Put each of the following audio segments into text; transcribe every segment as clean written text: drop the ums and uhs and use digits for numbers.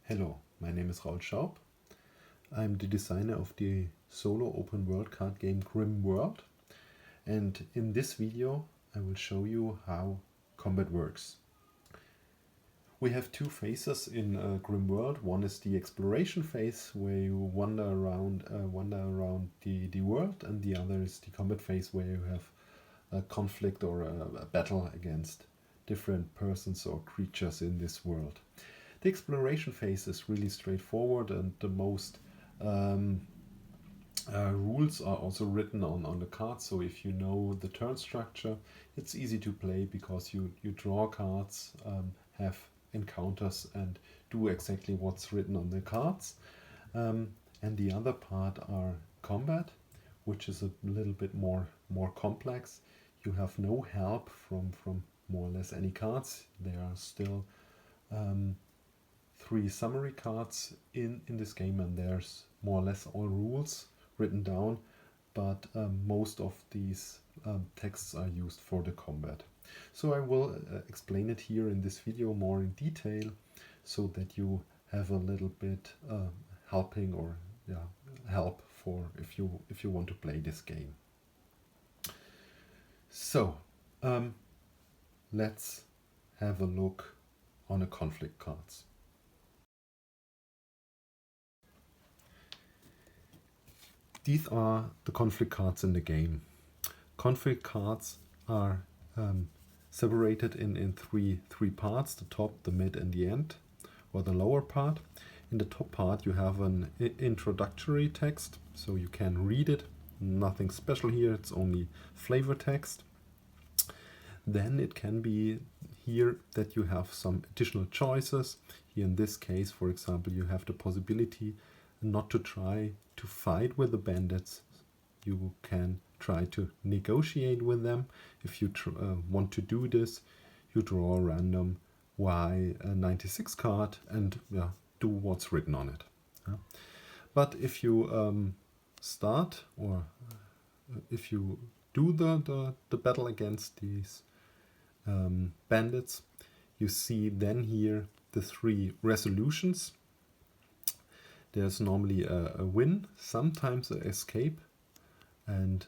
Hello, my name is Raul Schaub. I'm the designer of the solo open world card game Grimm World, and in this video I will show you how combat works. We have two phases in Grimm World. One is the exploration phase where you wander around the world, and the other is the combat phase where you have a conflict or a battle against different persons or creatures in this world. The exploration phase is really straightforward, and the most rules are also written on the cards. So if you know the turn structure, it's easy to play because you draw cards, have encounters, and do exactly what's written on the cards. And the other part are combat, which is a little bit more complex. You have no help from more or less any cards. There are still 3 summary cards in this game, and there's more or less all rules written down, but most of these texts are used for the combat. So I will explain it here in this video more in detail, so that you have a little bit helping or help for if you want to play this game. So let's have a look on the conflict cards. These are the conflict cards in the game. Conflict cards are separated in three parts: the top, the mid, and the end, or the lower part. In the top part you have an introductory text, so you can read it. Nothing special here, it's only flavor text. Then it can be here that you have some additional choices. Here in this case, for example, you have the possibility not to try to fight with the bandits. You can try to negotiate with them. If you want to do this, you draw a random Y96 card and do what's written on it. But if you start, or if you do the battle against these bandits, you see then here the 3 resolutions. There's normally a win, sometimes an escape, and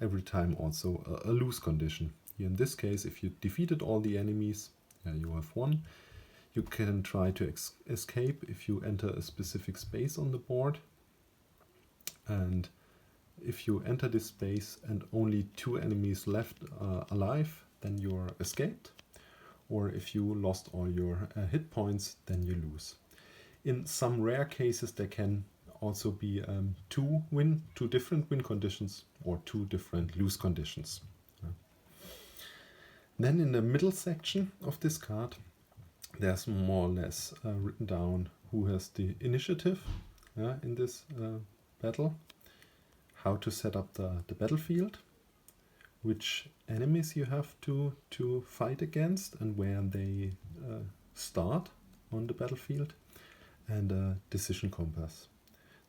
every time also a lose condition. Here in this case, if you defeated all the enemies, you have won. You can try to escape if you enter a specific space on the board. And if you enter this space and only 2 enemies left alive, then you're escaped. Or if you lost all your hit points, then you lose. In some rare cases, there can also be 2 different win conditions or 2 different lose conditions. Then in the middle section of this card, there's more or less written down who has the initiative in this battle, how to set up the battlefield, which enemies you have to fight against and where they start on the battlefield, and a decision compass.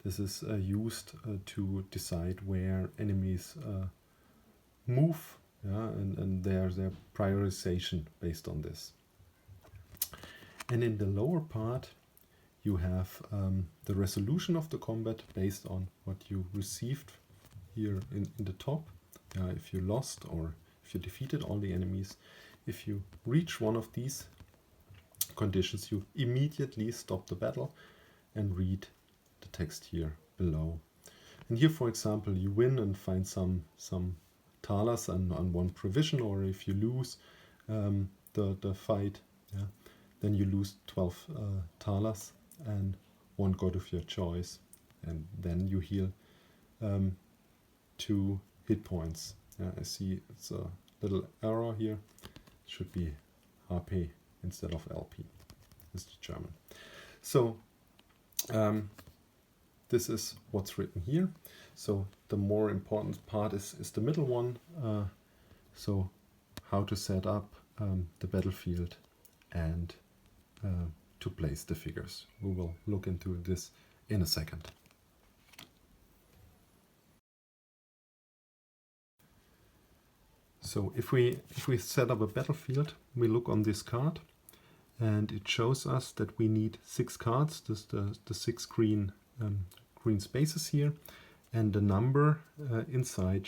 This is used to decide where enemies move, and their prioritization based on this. And in the lower part you have the resolution of the combat based on what you received here in the top. If you lost or if you defeated all the enemies, if you reach one of these conditions, you immediately stop the battle and read the text here below. And here, for example, you win and find some thalers on 1 provision, or if you lose the fight, then you lose 12 thalers and 1 god of your choice, and then you heal 2 hit points. I see it's a little error here. It should be HP instead of LP. It's the German. So this is what's written here. So the more important part is the middle one. So how to set up the battlefield and to place the figures. We will look into this in a second. So if we set up a battlefield, we look on this card, and it shows us that we need 6 cards. This the 6 green spaces here, and the number inside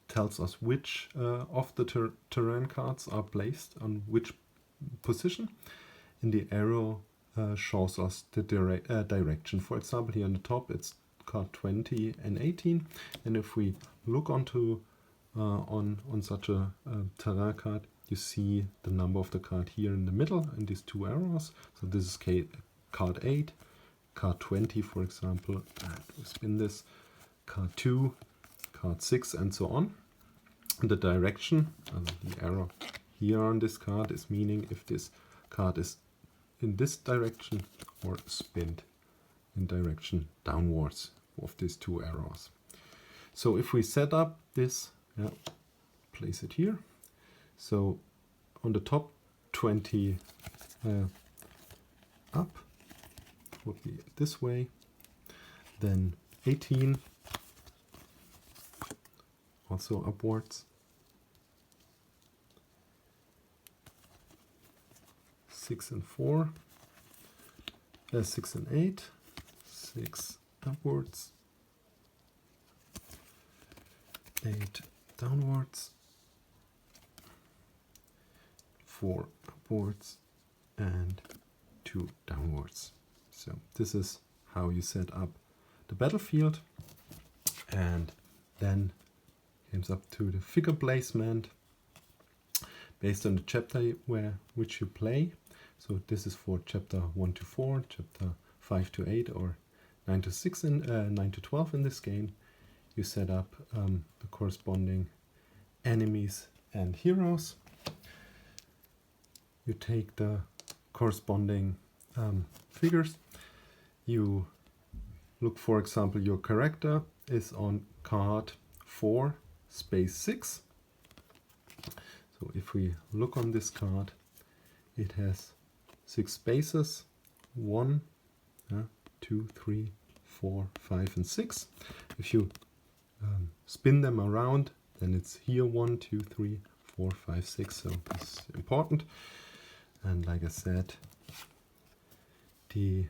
tells us which of the terrain cards are placed on which position, and the arrow shows us the direction. For example, here on the top it's card 20 and 18, and if we look onto on such a terrain card, you see the number of the card here in the middle and these 2 arrows. So this is card 8, card 20 for example, and we spin this, card 2, card 6, and so on. And the direction, the arrow here on this card, is meaning if this card is in this direction or spinned in direction downwards of these 2 arrows. So if we set up this, place it here. So on the top 20 up would be this way, then 18 also upwards, 6 and 4, 6 and 8, 6 upwards, 8 downwards, 4 upwards, and 2 downwards. So this is how you set up the battlefield, and then comes up to the figure placement based on the chapter which you play. So this is for chapter 1 to 4, chapter 5 to 8, or 9 to 6 and 9 to 12 in this game. You set up the corresponding enemies and heroes. You take the corresponding figures. You look, for example, your character is on card 4 space 6. So if we look on this card, it has 6 spaces, 1, 2, 3, 4, 5, and 6. If you spin them around, then it's here 1, 2, 3, 4, 5, 6. So this is important. And like I said, the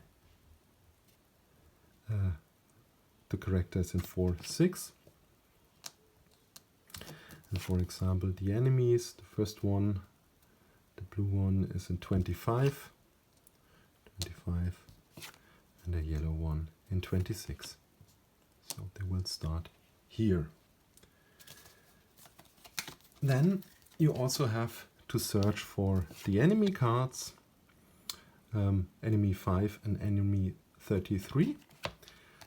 character is in 4, 6. And for example, the enemies, the first one, the blue one, is in 25, and the yellow one in 26. So they will start here. Then you also have to search for the enemy cards, enemy 5 and enemy 33.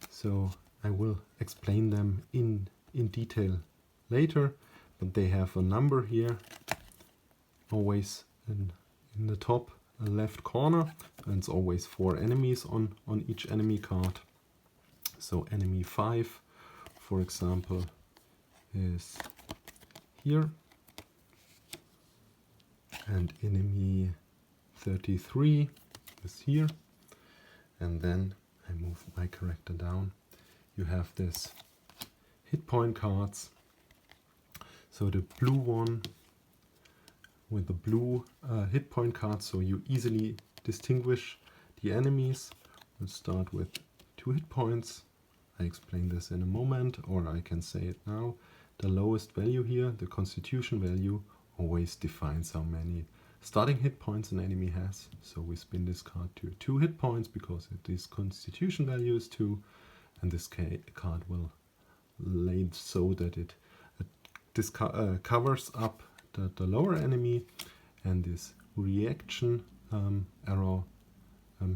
So I will explain them in detail later, but they have a number here, always in the top left corner, and it's always 4 enemies on each enemy card. So enemy 5, for example, is here, and enemy 33 is here. And then I move my character down. You have this hit point cards. So the blue one with the blue hit point cards, so you easily distinguish the enemies. We'll start with 2 hit points. I explain this in a moment, or I can say it now. The lowest value here, the constitution value, always defines how many starting hit points an enemy has. So we spin this card to 2 hit points because this constitution value is 2, and this card will lay so that it covers up the lower enemy, and this reaction arrow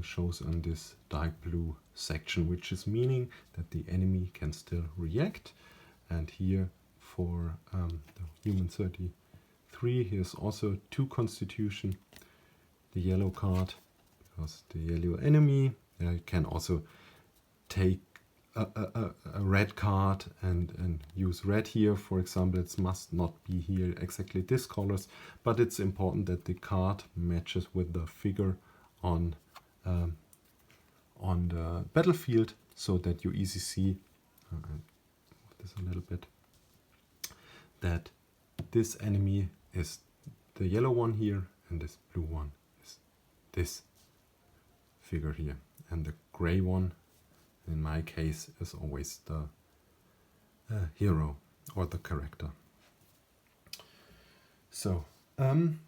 shows on this dark blue section, which is meaning that the enemy can still react. And here for the human 33, here's also 2 constitution, the yellow card, because the yellow enemy can also take a red card and use red here. For example, it must not be here exactly this colors, but it's important that the card matches with the figure on the battlefield, so that you easily see, move this a little bit, that this enemy is the yellow one here and this blue one is this figure here. And the gray one, in my case, is always the hero or the character. So, and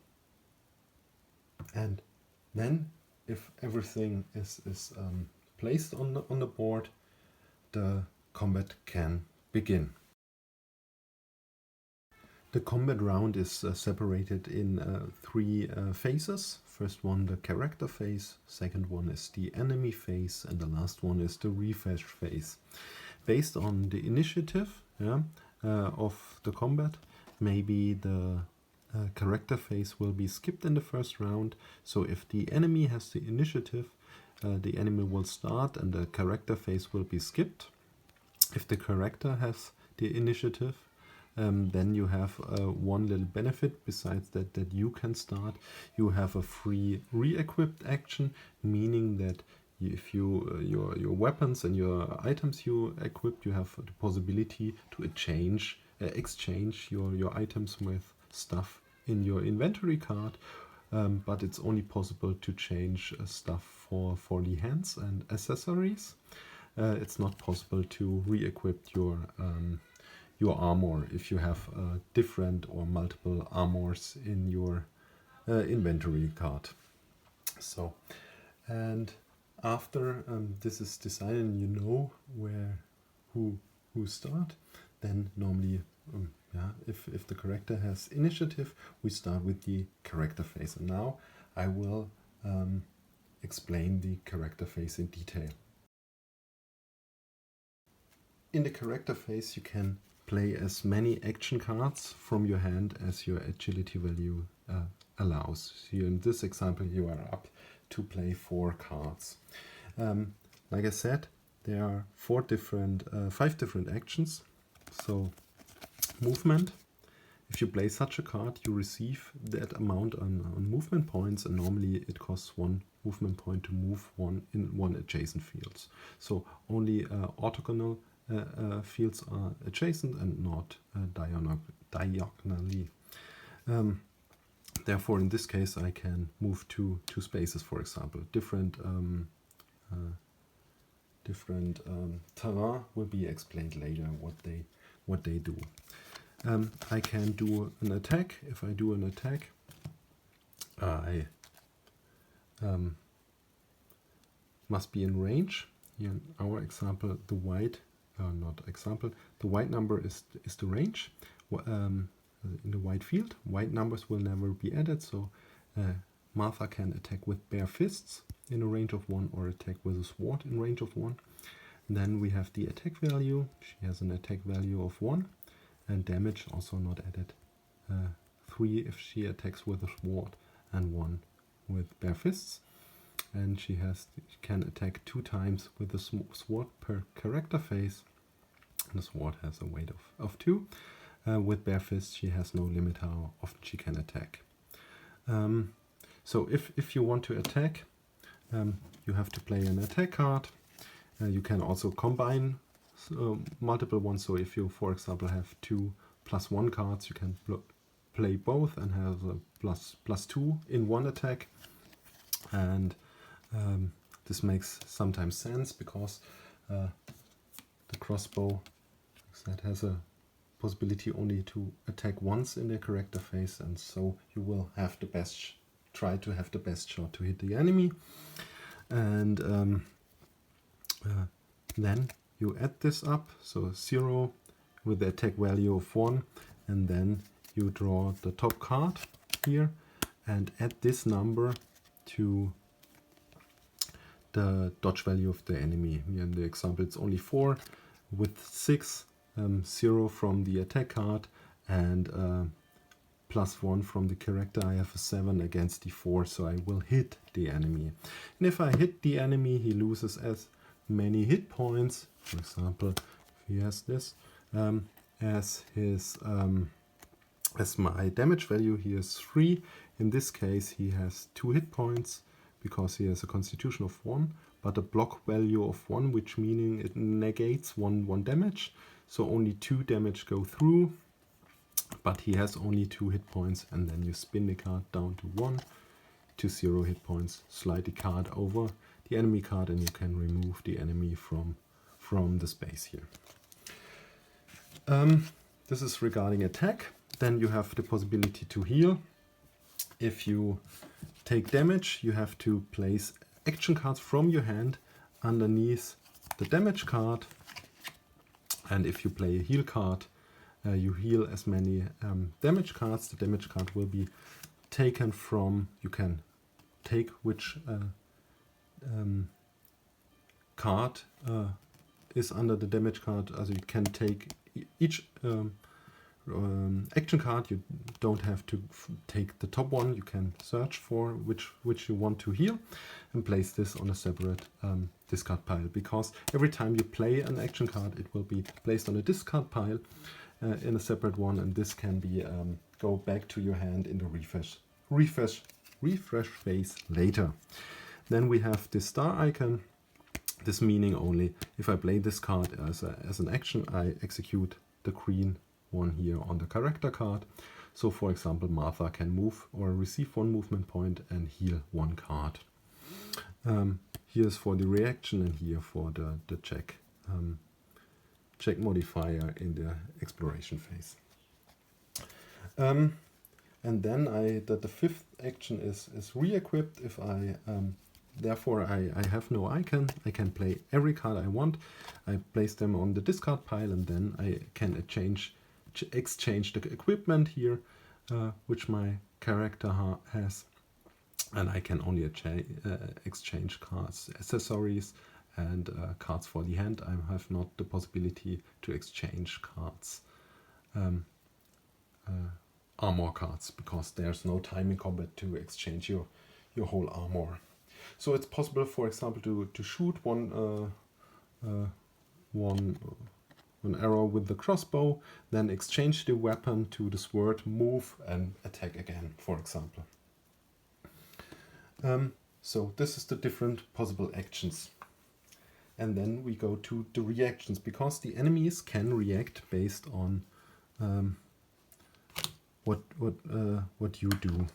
then if everything is placed on the board, the combat can begin. The combat round is separated in 3 phases. First one, the character phase. Second one is the enemy phase, and the last one is the refresh phase. Based on the initiative of the combat, maybe the character phase will be skipped in the first round. So if the enemy has the initiative, the enemy will start and the character phase will be skipped. If the character has the initiative, then you have one little benefit besides that you can start. You have a free re-equipped action, meaning that if your weapons and your items you equipped, you have the possibility to exchange your items with stuff in your inventory card, but it's only possible to change stuff for the hands and accessories. It's not possible to re-equip your armor if you have different or multiple armors in your inventory card. So, and after this is decided and you know who start, then normally if the character has initiative, we start with the character phase. And now I will explain the character phase in detail. In the character phase, you can play as many action cards from your hand as your agility value allows. Here in this example, you are up to play 4 cards. Like I said, there are 5 different actions. So, movement. If you play such a card, you receive that amount on movement points, and normally it costs 1 movement point to move one adjacent fields. So only orthogonal fields are adjacent and not diagonally. Therefore, in this case, I can move two spaces, for example. Different terrain will be explained later what they do. I can do an attack. If I do an attack, I must be in range. Here in our example, the white number is the range. In the white field, white numbers will never be added, so Martha can attack with bare fists in a range of 1 or attack with a sword in range of 1. Then we have the attack value. She has an attack value of 1, and damage also not added. 3 if she attacks with a sword and 1 with bare fists. And she can attack 2 times with the sword per character phase. The sword has a weight of 2. With bare fists, she has no limit how often she can attack. So if you want to attack, you have to play an attack card. You can also combine multiple ones. So if you, for example, have 2 +1 cards, you can play both and have a +2 in one attack. And this makes sometimes sense because the crossbow that has a possibility only to attack once in the character phase, and so you will have try to have the best shot to hit the enemy. And then you add this up, so 0 with the attack value of 1, and then you draw the top card here and add this number to the dodge value of the enemy. Here in the example, it's only 4 with 6, 0 from the attack card, and +1 from the character. I have a 7 against the 4, so I will hit the enemy. And if I hit the enemy, he loses as many hit points. For example, if he has this as my damage value, he has 3. In this case, he has 2 hit points because he has a constitution of 1, but a block value of 1, which meaning it negates one damage. So only 2 damage go through, but he has only 2 hit points, and then you spin the card down to 1. to 0 hit points. Slide the card over the enemy card and you can remove the enemy from the space here. This is regarding attack. Then you have the possibility to heal. If you take damage, you have to place action cards from your hand underneath the damage card. And if you play a heal card, you heal as many damage cards. The damage card will be taken from, you can take which card is under the damage card. Also you can take each action card. You don't have to take the top one. You can search for which you want to heal and place this on a separate discard pile, because every time you play an action card it will be placed on a discard pile in a separate one, and this can be go back to your hand in the refresh phase later. Then we have this star icon. This meaning only if I play this card as an action, I execute the green one here on the character card. So for example, Martha can move or receive 1 movement point and heal 1 card. Here's for the reaction and here for the check modifier in the exploration phase. And then the fifth action is re-equipped. If I therefore I have no icon, I can play every card I want. I place them on the discard pile and then I can exchange the equipment here, which my character has, and I can only exchange cards, accessories, and cards for the hand. I have not the possibility to exchange cards, armor cards, because there's no time in combat to exchange your whole armor. So it's possible, for example, to shoot one arrow with the crossbow, then exchange the weapon to the sword, move and attack again, for example. So this is the different possible actions. And then we go to the reactions, because the enemies can react based on what you do.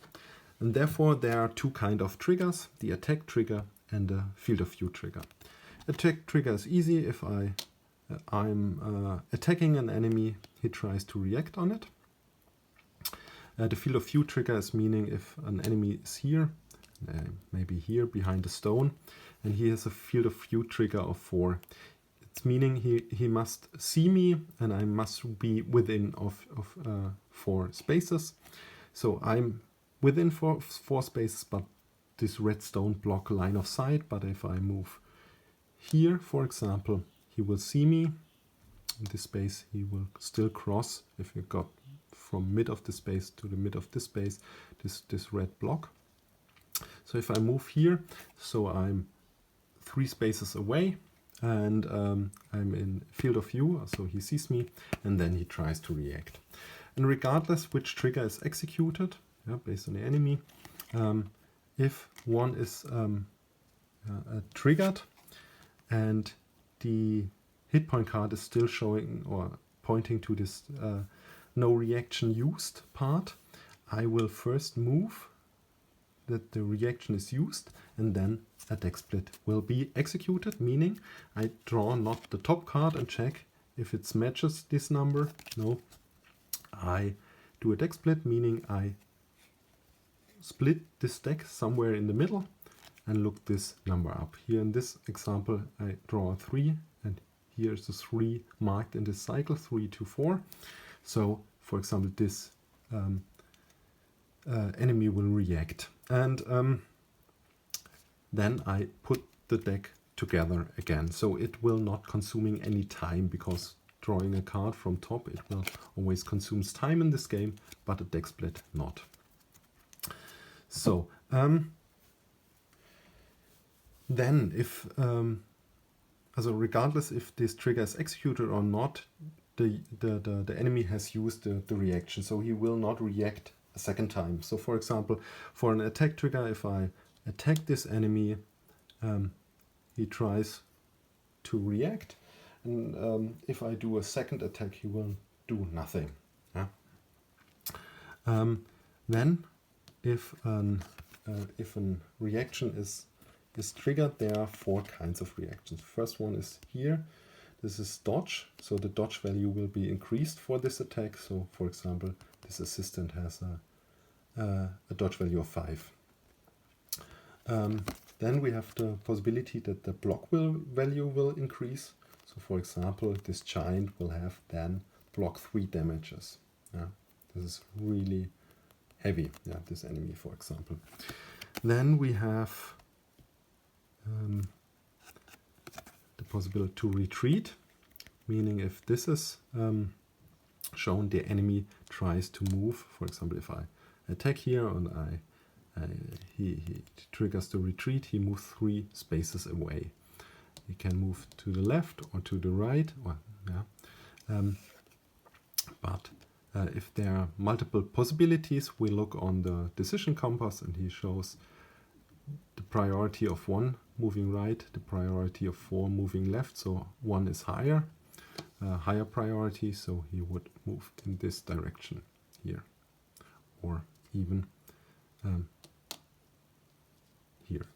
And therefore there are 2 kind of triggers, the attack trigger and the field of view trigger. Attack trigger is easy. If I'm attacking an enemy, he tries to react on it. The field of view trigger is meaning if an enemy is here, maybe here behind the stone, and he has a field of view trigger of 4. It's meaning he must see me and I must be within of 4 spaces. So I'm within 4 spaces, but this red stone block line of sight. But if I move here, for example, he will see me. In this space he will still cross, if you got from mid of the space to the mid of this space, this red block. So if I move here, so I'm 3 spaces away and I'm in field of view, so he sees me and then he tries to react. And regardless which trigger is executed, based on the enemy, if one is triggered and the hit point card is still showing or pointing to this no reaction used part, I will first move that the reaction is used and then a deck split will be executed, meaning I draw not the top card and check if it matches this number. No, I do a deck split, meaning I split this deck somewhere in the middle and look this number up. Here in this example I draw a 3 and here's the 3 marked in this cycle, 3 to 4. So for example this enemy will react, and then I put the deck together again, so it will not consuming any time, because drawing a card from top, it will always consumes time in this game, but a deck split not. So then if regardless if this trigger is executed or not, the enemy has used the reaction, so he will not react a second time. So for example, for an attack trigger, if I attack this enemy, he tries to react, and if I do a second attack, he will do nothing. Yeah? Then if an if a reaction is triggered, there are 4 kinds of reactions. First one is here. This is dodge, so the dodge value will be increased for this attack. So for example, this assistant has a dodge value of 5. Then we have the possibility that the block value will increase. So for example, this giant will have then block 3 damages. Yeah, this is really heavy, yeah, this enemy, for example. Then we have the possibility to retreat, meaning if this is shown, the enemy tries to move. For example, if I attack here and he triggers the retreat, he moves 3 spaces away. He can move to the left or to the right, or, yeah. But if there are multiple possibilities, we look on the decision compass and he shows the priority of 1 moving right, the priority of 4 moving left. So 1 is higher priority, so he would move in this direction here, or even here.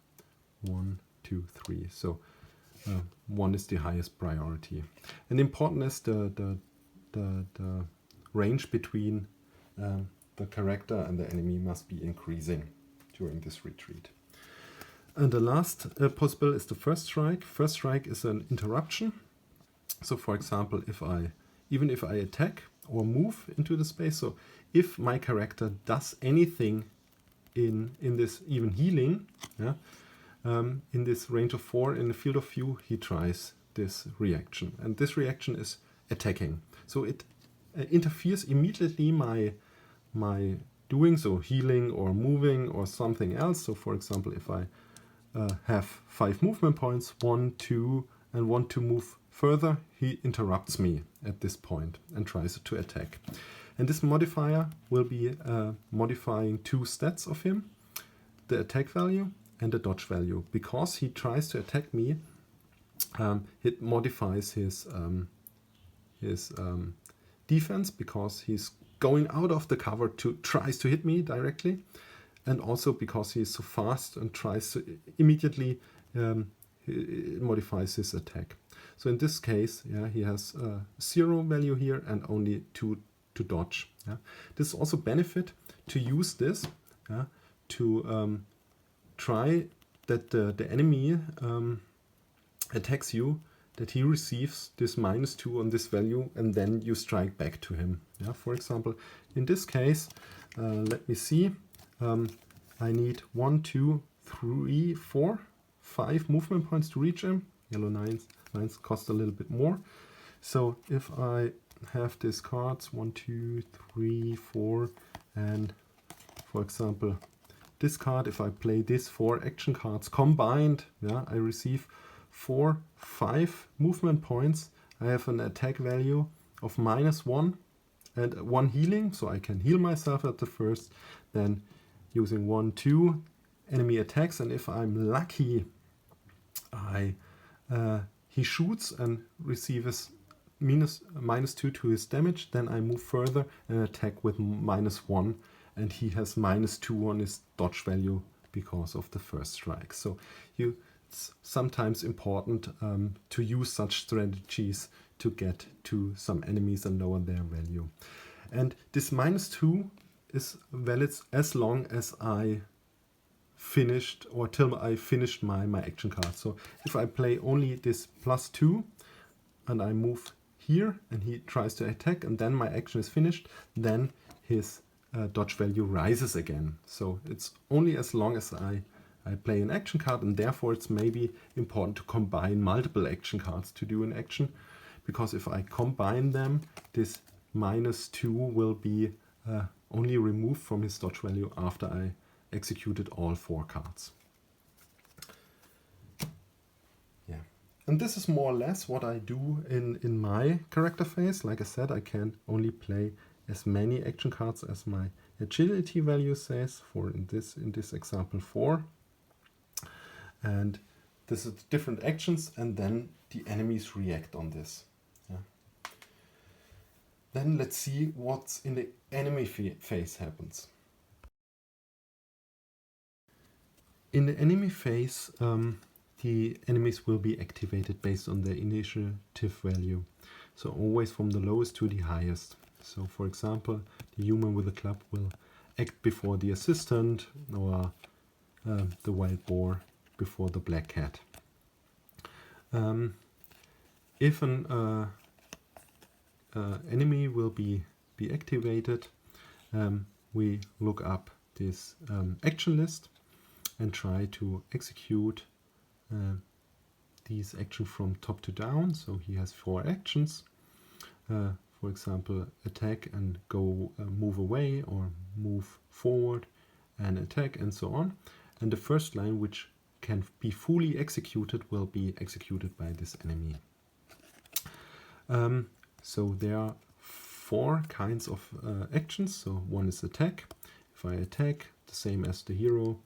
1, 2, 3. So 1 is the highest priority. And important is the range between the character and the enemy must be increasing during this retreat. And the last possible is the first strike. First strike is an interruption. So for example, even if I attack or move into the space, so if my character does anything in this, even healing, yeah, in this range of 4 in the field of view, he tries this reaction. And this reaction is attacking. So it interferes immediately my doing, so healing or moving or something else. So for example, if I have 5 movement points, 1, 2, and want to move further, he interrupts me at this point and tries to attack. And this modifier will be modifying 2 stats of him, the attack value and the dodge value. Because he tries to attack me, it modifies his defense, because he's going out of the cover tries to hit me directly, and also because he is so fast and tries to immediately it modifies his attack. So in this case, yeah, he has 0 value here and only 2 to dodge. Yeah. This is also benefit to use this, yeah, to try that the enemy attacks you, that he receives this -2 on this value, and then you strike back to him. Yeah. For example, in this case, let me see. I need 1, 2, 3, 4, 5 movement points to reach him. Yellow lines cost a little bit more. So if I have these cards 1, 2, 3, 4, and for example this card, if I play these 4 action cards combined, yeah, I receive 4, 5 movement points. I have an attack value of -1 and 1 healing, so I can heal myself at the first. Then using 1, 2 enemy attacks, and if I'm lucky, he shoots and receives -2 to his damage. Then I move further and attack with -1, and he has -2 on his dodge value because of the first strike. So it's sometimes important to use such strategies to get to some enemies and lower their value. And this -2 is valid as long as I finished, or till I finished my action card. So if I play only this +2 and I move here and he tries to attack and then my action is finished, then his dodge value rises again. So it's only as long as I play an action card, and therefore it's maybe important to combine multiple action cards to do an action, because if I combine them, this -2 will be only removed from his dodge value after I executed all 4 cards. Yeah, and this is more or less what I do in my character phase. Like I said, I can only play as many action cards as my agility value says, for in this example 4. And this is different actions, and then the enemies react on this. Yeah. Then let's see what's in the enemy phase happens. In the enemy phase, the enemies will be activated based on their initiative value. So always from the lowest to the highest. So for example, the human with a club will act before the assistant, or the wild boar before the black cat. If an enemy will be activated, we look up this action list and try to execute these actions from top to down. So he has 4 actions. For example, attack and go move away, or move forward and attack, and so on. And the first line, which can be fully executed, will be executed by this enemy. So there are 4 kinds of actions. So one is attack. If I attack, the same as the hero,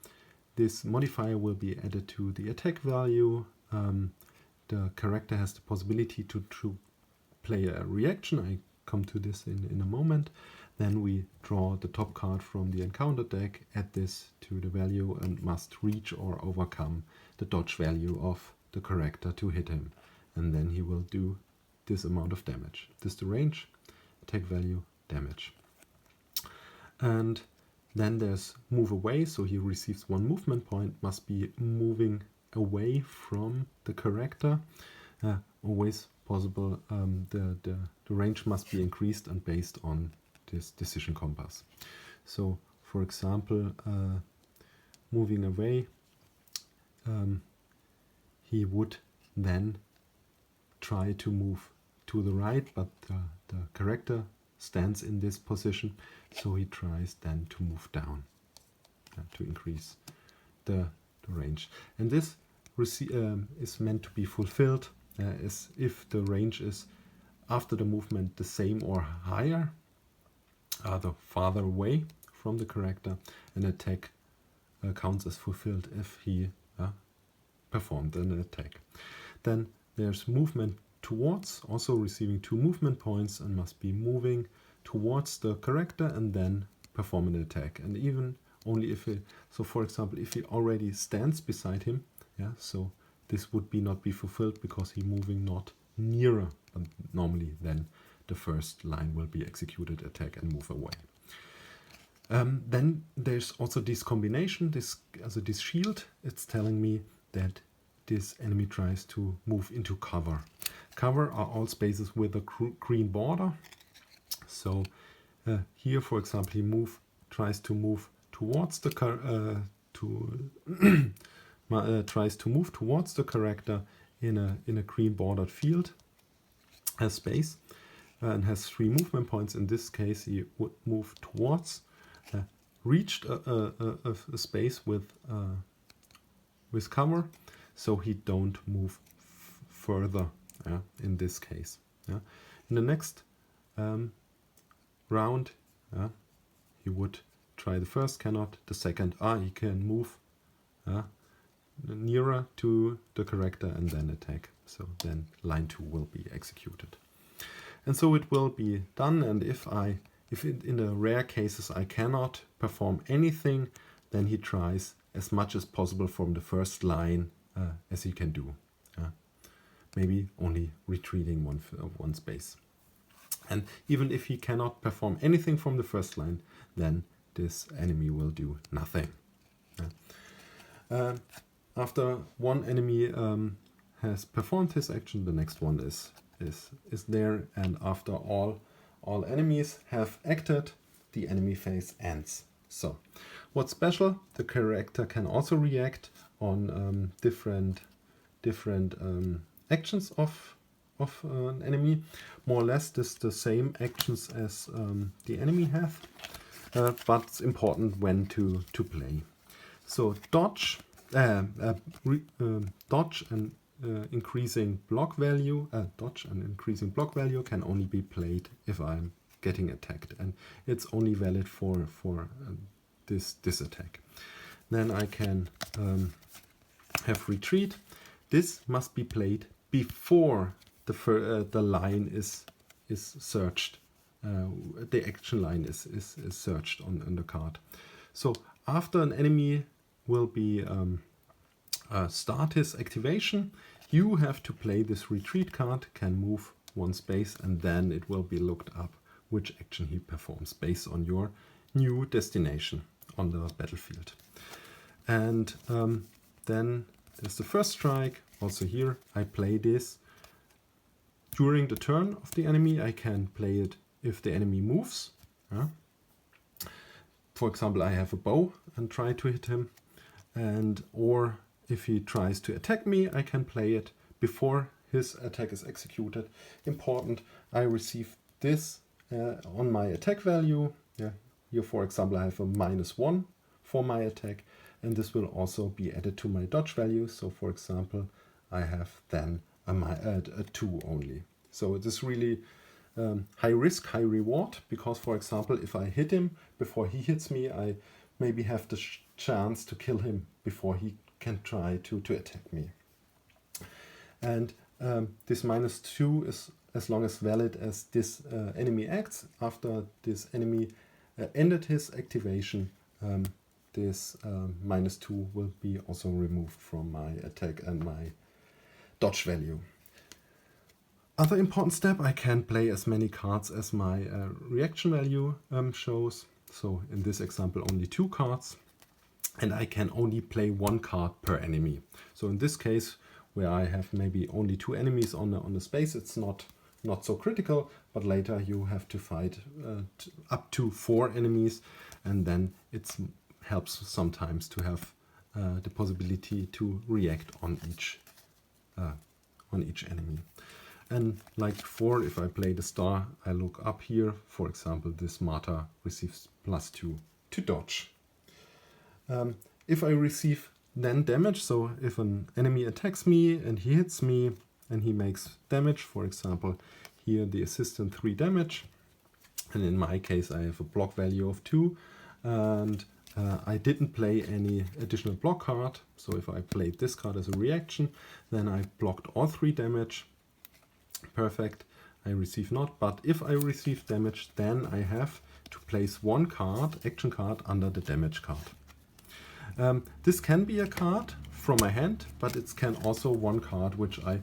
this modifier will be added to the attack value. The character has the possibility to play a reaction. I come to this in a moment. Then we draw the top card from the encounter deck, add this to the value, and must reach or overcome the dodge value of the character to hit him. And then he will do this amount of damage. This is the range, attack value, damage. And then there's move away, so he receives 1 movement point, must be moving away from the character. Always possible, the range must be increased and based on this decision compass. So for example, moving away, he would then try to move to the right, but the character stands in this position, so he tries then to move down to increase the range. And this is meant to be fulfilled as if the range is after the movement the same or higher, the farther away from the character, and attack counts as fulfilled if he performed an attack. Then there's movement towards, also receiving 2 movement points, and must be moving towards the character and then perform an attack. And even only if he, so for example, if he already stands beside him, so this would not be fulfilled because he moving not nearer. But normally then the first line will be executed, attack and move away. Then there's also this combination, this shield. It's telling me that this enemy tries to move into cover. Cover are all spaces with a green border. So here, for example, he tries to move towards the tries to move towards the character in a green bordered field space, and has 3 movement points. In this case, he would move towards, reached a space with cover, so he don't move further. In this case, in the next round, he would try the first, cannot. The second, he can move nearer to the character and then attack. So then line 2 will be executed, and so it will be done. And if in the rare cases I cannot perform anything, then he tries as much as possible from the first line as he can do. Maybe only retreating one space. And even if he cannot perform anything from the first line, then this enemy will do nothing. After one enemy has performed his action, the next one is there, and after all enemies have acted, the enemy phase ends. So, what's special? The character can also react on different actions of an enemy. More or less this the same actions as the enemy have, but it's important when to play. So dodge and increasing block value. Dodge and increasing block value can only be played if I'm getting attacked, and it's only valid for this attack. Then I can have retreat. This must be played before the line is searched. The action line is searched on the card. So after an enemy will be start his activation. You have to play this retreat card, can move one space, and then it will be looked up which action he performs based on your new destination on the battlefield. And then there's the first strike. Also here I play this during the turn of the enemy. I can play it if the enemy moves. For example, I have a bow and try to hit him, and or if he tries to attack me, I can play it before his attack is executed. Important, I receive this on my attack value. Here, for example, I have a -1 for my attack, and this will also be added to my dodge value. So, for example, I have then a 2 only. So it is really high risk, high reward, because, for example, if I hit him before he hits me, I maybe have the chance to kill him before he can try to attack me. And this -2 is as long as valid as this enemy acts. After this enemy ended his activation, this -2 will be also removed from my attack and my dodge value. Other important step, I can play as many cards as my reaction value shows. So in this example, only 2 cards. And I can only play 1 card per enemy. So in this case, where I have maybe only 2 enemies on the space, it's not so critical, but later you have to fight up to 4 enemies, and then it helps sometimes to have the possibility to react on each enemy. And like before, if I play the star, I look up here. For example, this martyr receives +2 to dodge. If I receive then damage, so if an enemy attacks me and he hits me and he makes damage, for example, here the assistant 3 damage, and in my case I have a block value of 2, and I didn't play any additional block card. So if I played this card as a reaction, then I blocked all 3 damage. Perfect, I receive not. But if I receive damage, then I have to place 1 card, action card, under the damage card. This can be a card from my hand, but it can also 1 card which I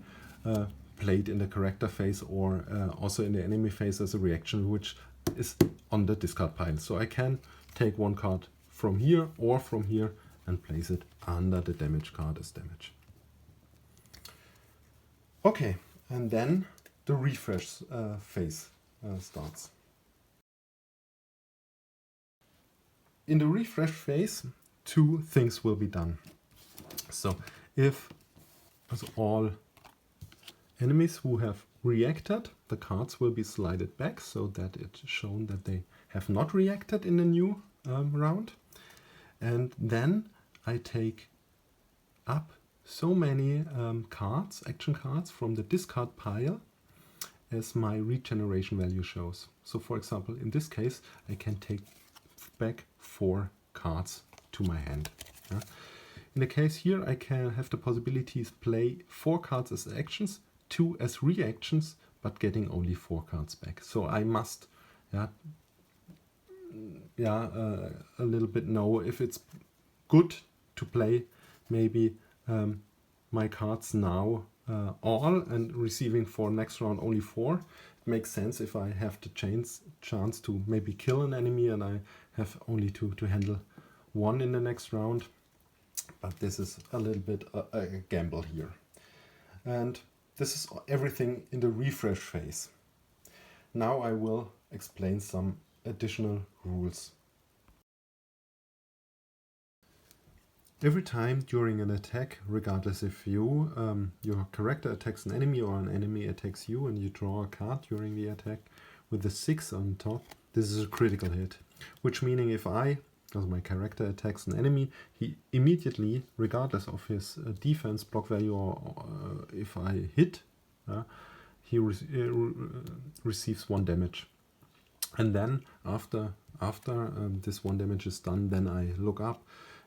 played in the character phase or also in the enemy phase as a reaction, which is on the discard pile. So I can take 1 card from here or from here and place it under the damage card as damage. Okay, and then the refresh phase starts. In the refresh phase, 2 things will be done. So if all enemies who have reacted, the cards will be slided back so that it's shown that they have not reacted in the new round. And then I take up so many cards, action cards, from the discard pile as my regeneration value shows. So for example, in this case, I can take back 4 cards to my hand. In the case here, I can have the possibilities play 4 cards as actions, 2 as reactions, but getting only 4 cards back. So I must a little bit know if it's good to play maybe my cards now all and receiving for next round only 4. It makes sense if I have the chance to maybe kill an enemy and I have only to handle 1 in the next round. But this is a little bit a gamble here. And this is everything in the refresh phase. Now I will explain some additional rules. Every time during an attack, regardless if your character attacks an enemy or an enemy attacks you and you draw a card during the attack with the 6 on top, this is a critical hit. Which meaning if my character attacks an enemy, he immediately, regardless of his defense block value or if I hit, he receives 1 damage. And then after this 1 damage is done, then I look up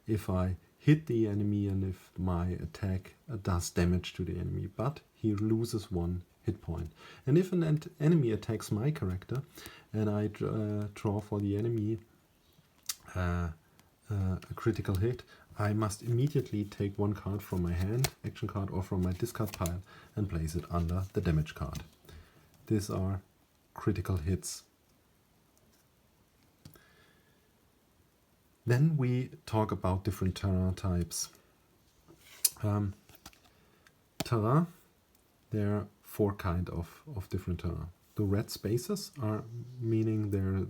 if I hit the enemy and if my attack does damage to the enemy, but he loses 1 hit point. And if an enemy attacks my character and I draw for the enemy a critical hit, I must immediately take one card from my hand, action card, or from my discard pile and place it under the damage card. These are critical hits. Then we talk about different terrain types. Terrain, there are four kind of different terrain. The red spaces are meaning they're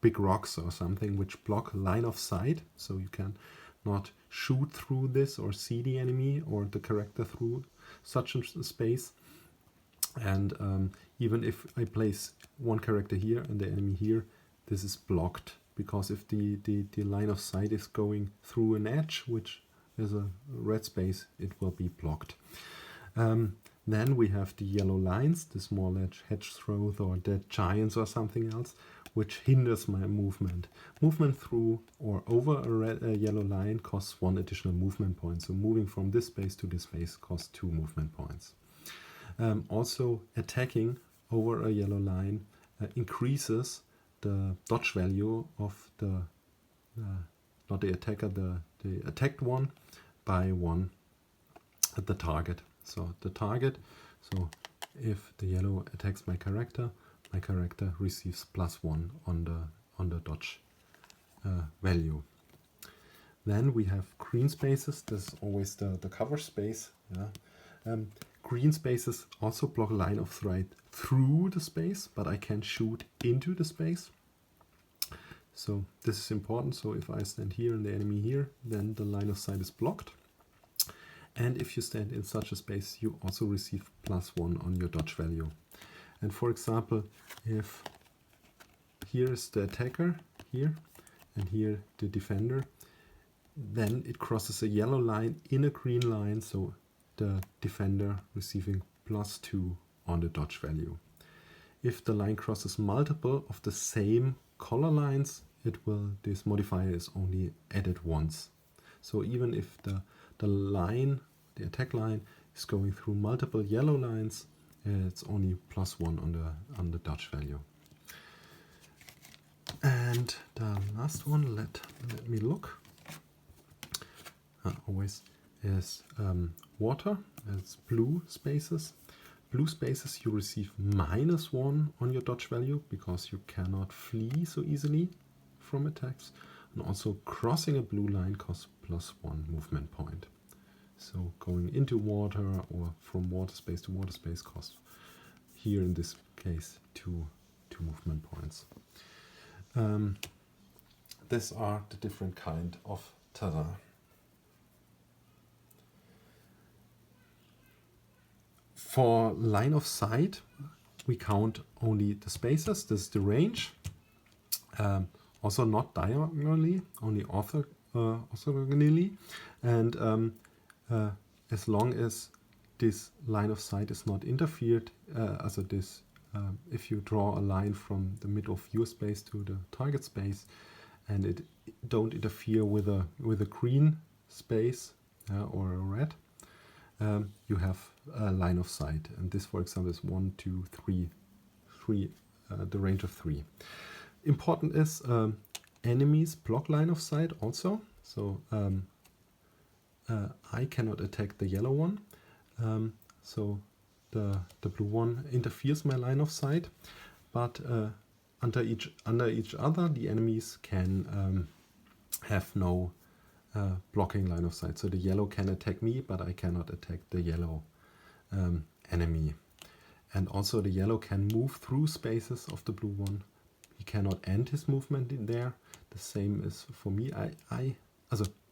big rocks or something which block line of sight, so you can not shoot through this or see the enemy or the character through such a space. And even if I place one character here and the enemy here, this is blocked, because if the line of sight is going through an edge, which is a red space, it will be blocked. Then we have the yellow lines, the small hedgerows or dead giants or something else, which hinders my movement. Movement through or over a yellow line costs 1 additional movement point. So moving from this space to this space costs 2 movement points. Also, attacking over a yellow line increases the dodge value of the, not the attacker, the attacked one by 1 at the target. So the target, so if the yellow attacks my character receives +1 on the dodge value. Then we have green spaces. This is always the cover space. Yeah. Green spaces also block line of sight through the space, but I can shoot into the space. So this is important. So if I stand here and the enemy here, then the line of sight is blocked. And if you stand in such a space, you also receive +1 on your dodge value. And for example, if here is the attacker here and here the defender, then it crosses a yellow line in a green line, so the defender receiving +2 on the dodge value. If the line crosses multiple of the same color lines, this modifier is only added once. So even if the attack line is going through multiple yellow lines, it's only +1 on the dodge value. And the last one, let me look. Always is water. It's blue spaces. Blue spaces, you receive -1 on your dodge value because you cannot flee so easily from attacks. And also crossing a blue line costs +1 movement point. So going into water or from water space to water space costs, here in this case, 2 movement points. These are the different kind of terrain. For line of sight, we count only the spaces. This is the range. Also not diagonally, only orthogonally. And as long as this line of sight is not interfered, if you draw a line from the middle of your space to the target space, and it don't interfere with a green space or a red, you have a line of sight. And this, for example, is 1, 2, 3, the range of 3. Important is enemies block line of sight also. So I cannot attack the yellow one. So the blue one interferes my line of sight, but under each other, the enemies can have no blocking line of sight. So the yellow can attack me, but I cannot attack the yellow enemy. And also the yellow can move through spaces of the blue one. He cannot end his movement in there. The same is for me.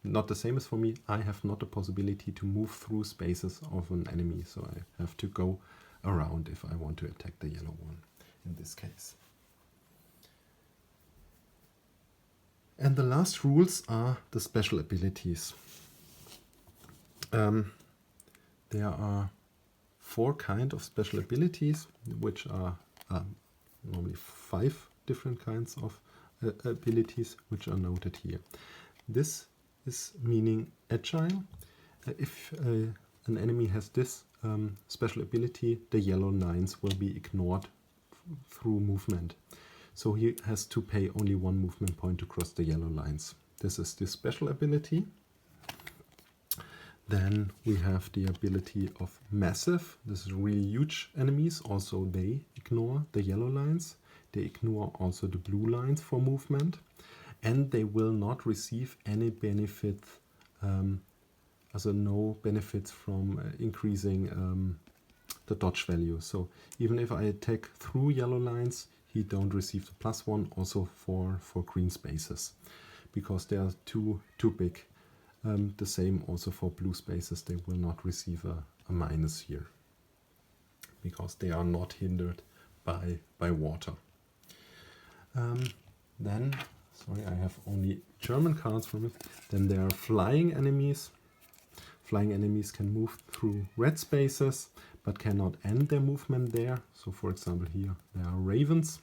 Not the same as for me. I have not the possibility to move through spaces of an enemy, so I have to go around if I want to attack the yellow one in this case. And the last rules are the special abilities. There are 4 kinds of special abilities, which are normally 5 different kinds of abilities, which are noted here. This is meaning agile. If an enemy has this special ability, the yellow lines will be ignored through movement. So he has to pay only 1 movement point to cross the yellow lines. This is the special ability. Then we have the ability of Massive. This is really huge enemies. Also, they ignore the yellow lines. They ignore also the blue lines for movement. And they will not receive any benefit, also no benefits from increasing the dodge value. So even if I attack through yellow lines, he don't receive the +1 also for green spaces, because they are too big. The same also for blue spaces, they will not receive a minus here, because they are not hindered by water. Then, sorry, I have only German cards from it. Then there are flying enemies. Flying enemies can move through red spaces, but cannot end their movement there. So for example here, there are ravens.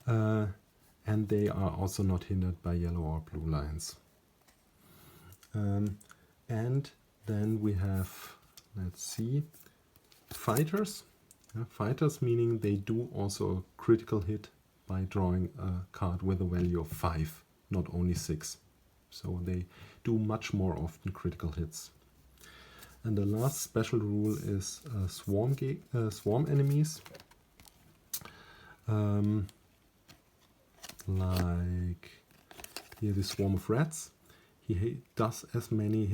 And they are also not hindered by yellow or blue lines. And then we have, let's see, fighters. Fighters meaning they do also a critical hit by drawing a card with a value of 5, not only 6. So they do much more often critical hits. And the last special rule is swarm enemies. Like here, the swarm of rats. He does as many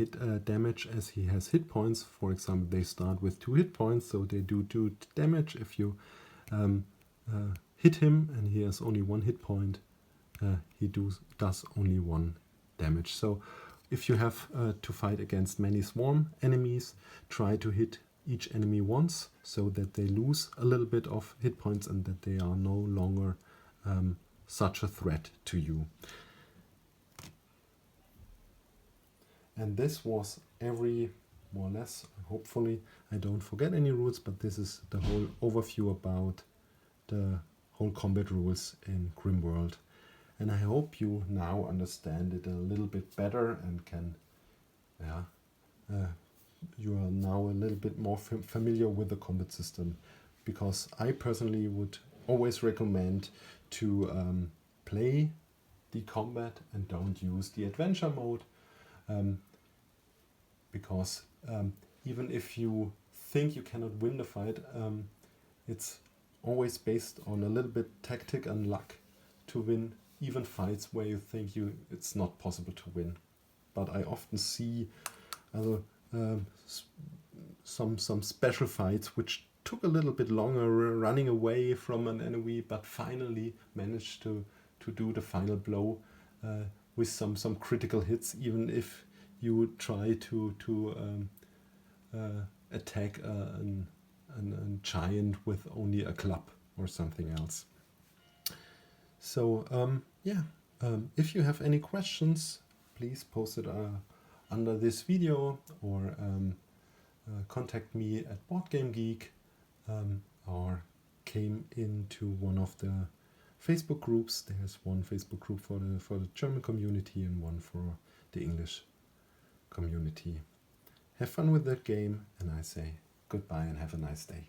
damage as he has hit points. For example, they start with 2 hit points, so they do 2 damage. If you hit him and he has only 1 hit point, he does only 1 damage. So if you have to fight against many swarm enemies, try to hit each enemy once, so that they lose a little bit of hit points and that they are no longer such a threat to you. And this was every, more or less, hopefully I don't forget any rules, but this is the whole overview about the whole combat rules in Grimm World. And I hope you now understand it a little bit better and can, you are now a little bit more familiar with the combat system, because I personally would always recommend to play the combat and don't use the adventure mode. Because even if you think you cannot win the fight, it's always based on a little bit tactic and luck to win even fights where you think it's not possible to win. But I often see some special fights which took a little bit longer, running away from an enemy, but finally managed to do the final blow with some critical hits, even if you would try to attack a giant with only a club or something else. So if you have any questions, please post it under this video, or contact me at Board Game Geek, or came into one of the Facebook groups. There's one Facebook group for the German community and one for the English community. Have fun with that game, and I say goodbye and have a nice day.